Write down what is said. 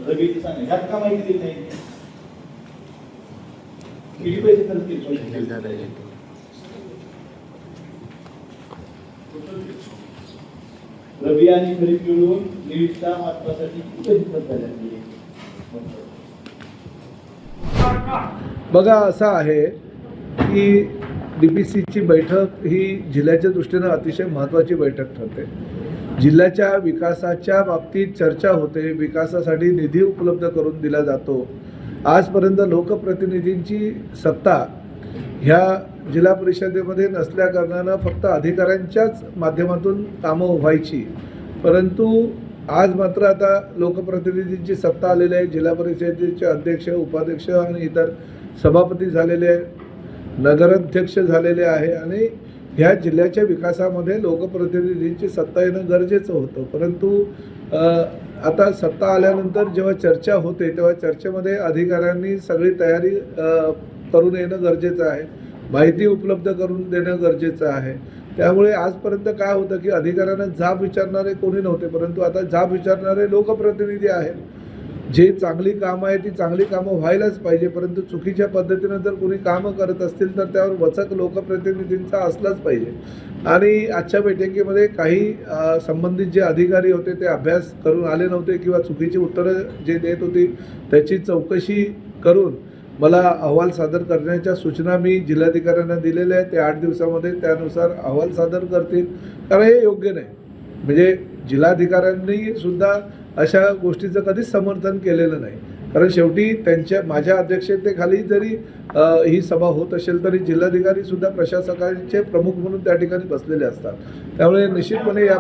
रवीची सांगा ह्यात का माहिती दिली नाही? किती पैसे खर्च केले? रवी आणि खरीप मिळून निविष्ठा महत्वासाठी किती खर्च झाले? बघा असं आहे की DPCची बैठक ही जिल्ह्याच्या दृष्टीनं अतिशय महत्त्वाची बैठक ठरते. जिल्ह्याच्या विकासाच्या बाबतीत चर्चा होते, विकासासाठी निधी उपलब्ध करून दिला जातो. आजपर्यंत लोकप्रतिनिधींची सत्ता ह्या जिल्हा परिषदेमध्ये नसल्याकारणानं फक्त अधिकाऱ्यांच्याच माध्यमातून कामं व्हायची, परंतु आज मात्र आता लोकप्रतिनिधींची सत्ता आलेली आहे. जिल्हा परिषदेचे अध्यक्ष, उपाध्यक्ष आणि इतर सभापती झालेले, नगराध्यक्ष झालेले आहे आणि ह्या जिल्ह्याच्या विकासामध्ये लोकप्रतिनिधींची सत्ता येणं गरजेचं होतं. परंतु आता सत्ता आल्यानंतर जेव्हा चर्चा होते तेव्हा चर्चेमध्ये अधिकाऱ्यांनी सगळी तयारी करून येणं गरजेचं आहे, माहिती उपलब्ध करून देणं गरजेचं आहे. त्यामुळे आजपर्यंत काय होतं की अधिकाऱ्यांना जाब विचारणारे कोणी नव्हते, परंतु आता जाब विचारणारे लोकप्रतिनिधी आहेत. जे चांगली कामं आहेत ती चांगली कामं व्हायलाच पाहिजे, परंतु चुकीच्या पद्धतीनं जर कोणी कामं करत असतील तर त्यावर वचक लोकप्रतिनिधींचा असलाच पाहिजे. आणि आजच्या बैठकीमध्ये काही संबंधित जे अधिकारी होते ते अभ्यास करून आले नव्हते किंवा चुकीची उत्तरं जे देत होती त्याची चौकशी करून मला अहवाल सादर करण्याच्या सूचना मी जिल्हाधिकाऱ्यांना दिलेल्या आहेत. ते 8 दिवसामध्ये त्यानुसार अहवाल सादर करतील, कारण हे योग्य नाही. म्हणजे जिल्हाधिकाऱ्यांनी सुद्धा अशा गोष्टीचं कधीच समर्थन केलेलं नाही, कारण शेवटी माझ्या अध्यक्षतेखाली जरी ही सभा होत असेल तरी जिल्हाधिकारी सुद्धा प्रशासकाचे प्रमुख म्हणून त्या ठिकाणी बसलेले असतात. त्यामुळे निश्चितपणे या